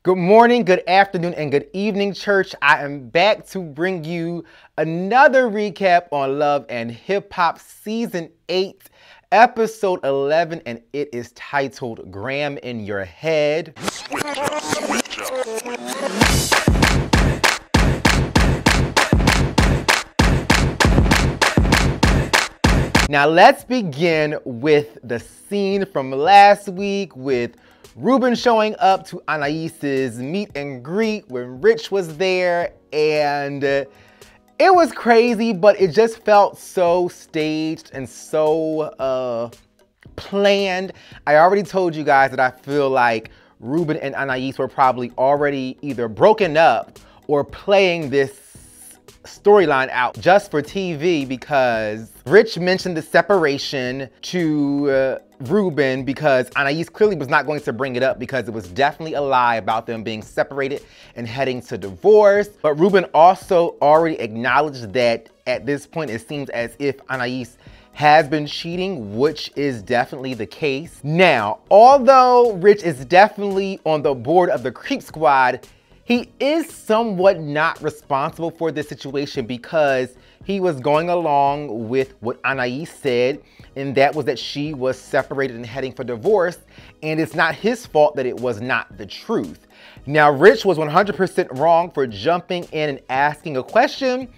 Good morning, good afternoon, and good evening, church. I am back to bring you another recap on Love and Hip Hop Season 8, Episode 11, and it is titled Graham in Your Head. Switch up. Now let's begin with the scene from last week with Ruben showing up to Anais's meet and greet when Rich was there, and it was crazy, but it just felt so staged and so planned. I already told you guys that I feel like Ruben and Anais were probably already either broken up or playing this storyline out just for TV, because Rich mentioned the separation to Ruben because Anais clearly was not going to bring it up because it was definitely a lie about them being separated and heading to divorce. But Ruben also already acknowledged that at this point it seems as if Anais has been cheating, which is definitely the case. Now, although Rich is definitely on the board of the Creep Squad, he is somewhat not responsible for this situation because he was going along with what Anais said, and that was that she was separated and heading for divorce, and it's not his fault that it was not the truth. Now, Rich was 100% wrong for jumping in and asking a question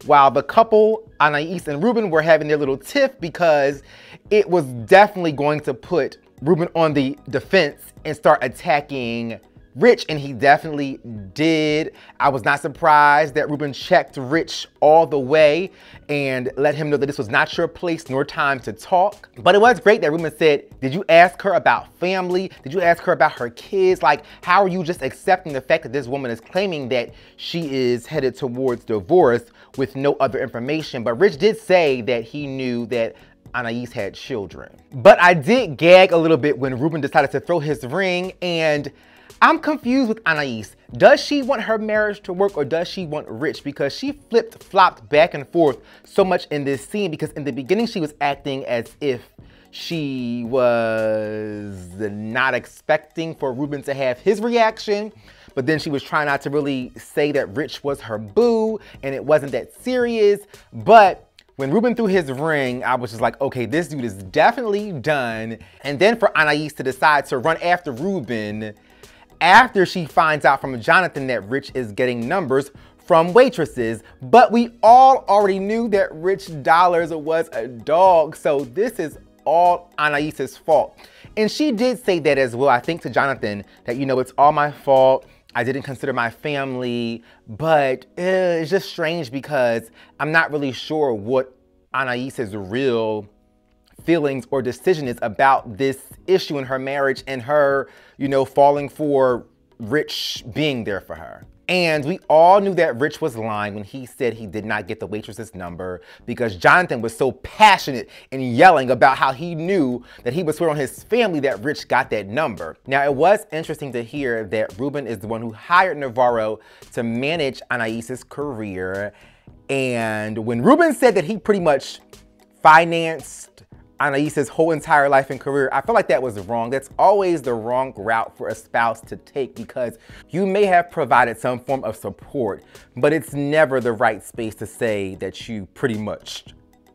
while the couple, Anais and Ruben, were having their little tiff, because it was definitely going to put Ruben on the defense and start attacking Rich, and he definitely did. I was not surprised that Ruben checked Rich all the way and let him know that this was not your place nor time to talk. But it was great that Ruben said, did you ask her about family? Did you ask her about her kids? Like, how are you just accepting the fact that this woman is claiming that she is headed towards divorce with no other information? But Rich did say that he knew that Anais had children. But I did gag a little bit when Ruben decided to throw his ring, and I'm confused with Anais. Does she want her marriage to work, or does she want Rich? Because she flipped-flopped back and forth so much in this scene, because in the beginning she was acting as if she was not expecting for Ruben to have his reaction, but then she was trying not to really say that Rich was her boo and it wasn't that serious. But when Ruben threw his ring, I was just like, okay, this dude is definitely done. And then for Anais to decide to run after Ruben after she finds out from Jonathan that Rich is getting numbers from waitresses. But we all already knew that Rich Dollars was a dog, so this is all Anais's fault. And she did say that as well, I think, to Jonathan, that, you know, it's all my fault. I didn't consider my family, but it's just strange because I'm not really sure what Anais's real feelings or decision is about this issue in her marriage and her, you know, falling for Rich being there for her. And we all knew that Rich was lying when he said he did not get the waitress's number, because Jonathan was so passionate and yelling about how he knew that he would swear on his family that Rich got that number. Now, it was interesting to hear that Ruben is the one who hired Navarro to manage Anais's career. And when Ruben said that he pretty much financed Anais's whole entire life and career, I feel like that was wrong. That's always the wrong route for a spouse to take, because you may have provided some form of support, but it's never the right space to say that you pretty much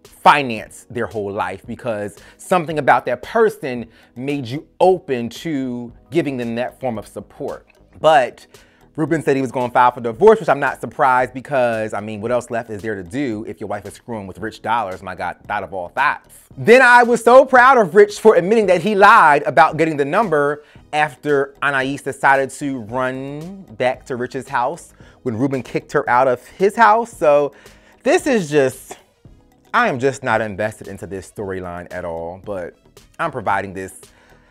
financed their whole life because something about that person made you open to giving them that form of support. But Ruben said he was going to file for divorce, which I'm not surprised, because, I mean, what else left is there to do if your wife is screwing with Rich Dollars? My God, thought of all thoughts. Then I was so proud of Rich for admitting that he lied about getting the number after Anais decided to run back to Rich's house when Ruben kicked her out of his house. So this is just, I am just not invested into this storyline at all, but I'm providing this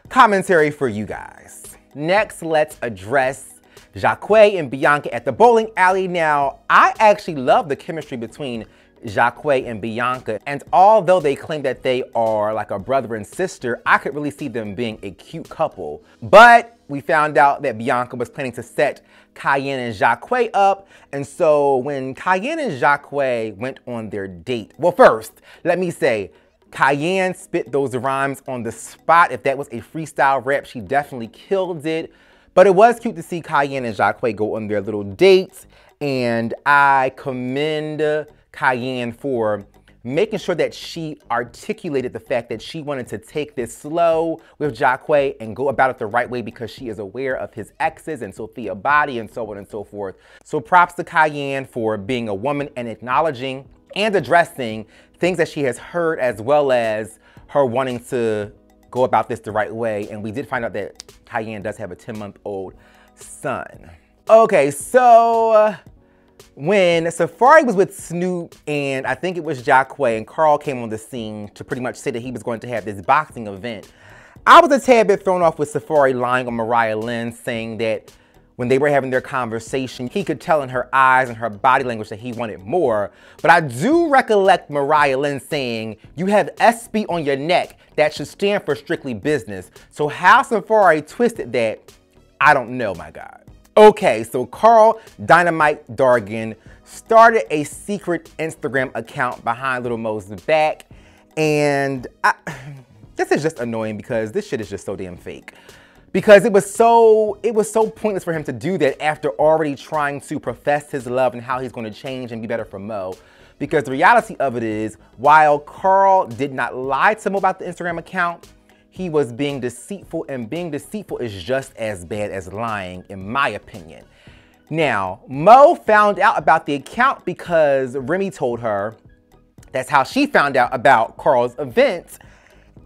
commentary for you guys. Next, let's address Jacques and Bianca at the bowling alley. Now, I actually love the chemistry between Jacques and Bianca, and although they claim that they are like a brother and sister, I could really see them being a cute couple. But we found out that Bianca was planning to set Cayenne and Jacques up, and so when Cayenne and Jacques went on their date, well, first, let me say, Cayenne spit those rhymes on the spot. If that was a freestyle rap, she definitely killed it. But it was cute to see Cayenne and Jacquay go on their little dates, and I commend Cayenne for making sure that she articulated the fact that she wanted to take this slow with Jacquay and go about it the right way because she is aware of his exes and Sophia body and so on and so forth. So props to Cayenne for being a woman and acknowledging and addressing things that she has heard, as well as her wanting to go about this the right way. And we did find out that Cayenne does have a 10-month-old son. Okay, so when Safari was with Snoop and I think it was Jacquay, and Carl came on the scene to pretty much say that he was going to have this boxing event, I was a tad bit thrown off with Safari lying on Mariah Lynn, saying that when they were having their conversation, he could tell in her eyes and her body language that he wanted more. But I do recollect Mariah Lynn saying, "You have SB on your neck, that should stand for strictly business." So how Safari twisted that, I don't know, my God. Okay, so Carl Dynamite Dargan started a secret Instagram account behind Little Mo's back, and this is just annoying because this shit is just so damn fake. Because it was so pointless for him to do that after already trying to profess his love and how he's going to change and be better for Mo. Because the reality of it is, while Carl did not lie to Mo about the Instagram account, he was being deceitful, and being deceitful is just as bad as lying, in my opinion. Now, Mo found out about the account because Remy told her. That's how she found out about Carl's event.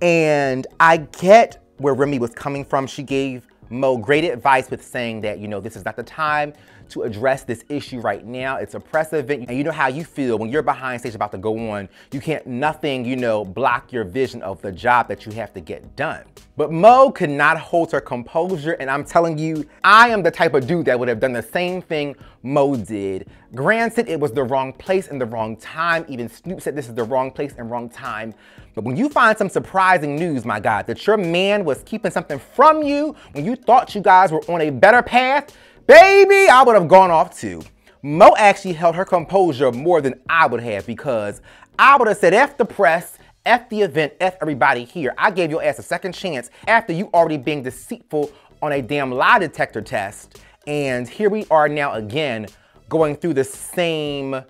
And I get where Remy was coming from. She gave Mo great advice with saying that, you know, this is not the time to address this issue right now. It's a press event, and you know how you feel when you're behind stage about to go on. You can't, nothing, you know, block your vision of the job that you have to get done. But Mo could not hold her composure, and I'm telling you, I am the type of dude that would have done the same thing Mo did. Granted, it was the wrong place and the wrong time. Even Snoop said this is the wrong place and wrong time. But when you find some surprising news, my God, that your man was keeping something from you when you thought you guys were on a better path, baby, I would have gone off too. Mo actually held her composure more than I would have, because I would have said, F the press, F the event, F everybody here. I gave your ass a second chance after you already being deceitful on a damn lie detector test. And here we are now again going through the same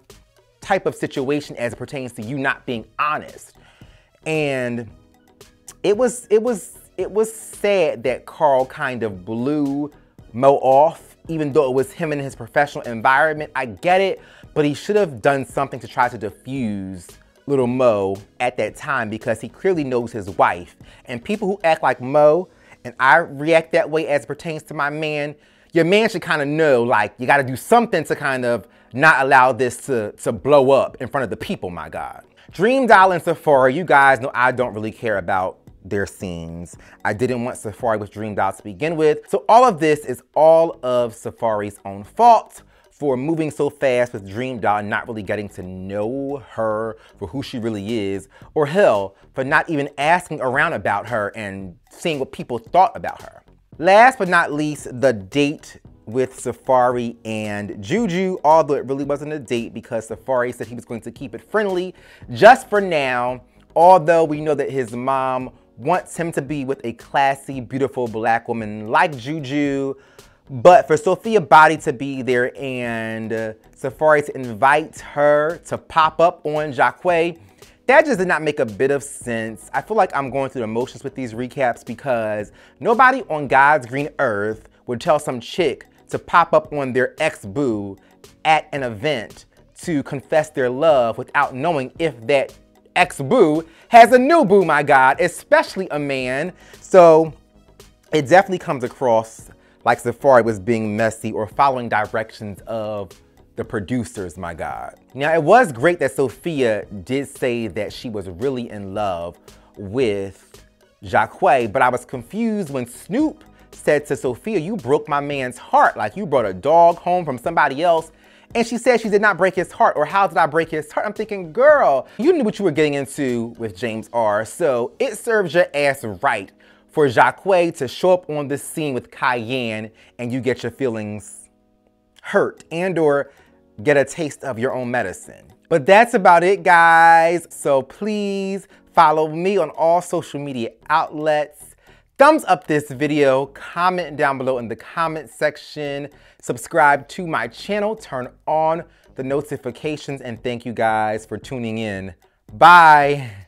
type of situation as it pertains to you not being honest. And it was sad that Carl kind of blew Mo off, even though it was him in his professional environment. I get it, but he should have done something to try to diffuse little Mo at that time, because he clearly knows his wife. And people who act like Mo, and I react that way as it pertains to my man, your man should kind of know, like, you got to do something to kind of not allow this to blow up in front of the people, my God. Dream Doll and Safari, you guys know I don't really care about their scenes. I didn't want Safari with Dream Doll to begin with. So all of this is all of Safari's own fault for moving so fast with Dream Doll and not really getting to know her for who she really is, or hell, for not even asking around about her and seeing what people thought about her. Last but not least, the date with Safari and Juju, although it really wasn't a date because Safari said he was going to keep it friendly just for now, although we know that his mom wants him to be with a classy, beautiful black woman like Juju. But for Sophia Body to be there and Safari to invite her to pop up on Jacquay, that just did not make a bit of sense. I feel like I'm going through the motions with these recaps, because nobody on God's green earth would tell some chick to pop up on their ex-boo at an event to confess their love without knowing if that ex-boo has a new boo, my God, especially a man. So it definitely comes across like Safari was being messy or following directions of the producers, my God. Now, it was great that Sophia did say that she was really in love with Jacquay, but I was confused when Snoop said to Sophia, "You broke my man's heart, like you brought a dog home from somebody else." And she said she did not break his heart, or how did I break his heart? I'm thinking, girl, you knew what you were getting into with James R. So it serves your ass right for Jacquay to show up on this scene with Cayenne and you get your feelings hurt and or get a taste of your own medicine. But that's about it, guys. So please follow me on all social media outlets. thumbs up this video, comment down below in the comment section, subscribe to my channel, turn on the notifications, and thank you guys for tuning in. Bye.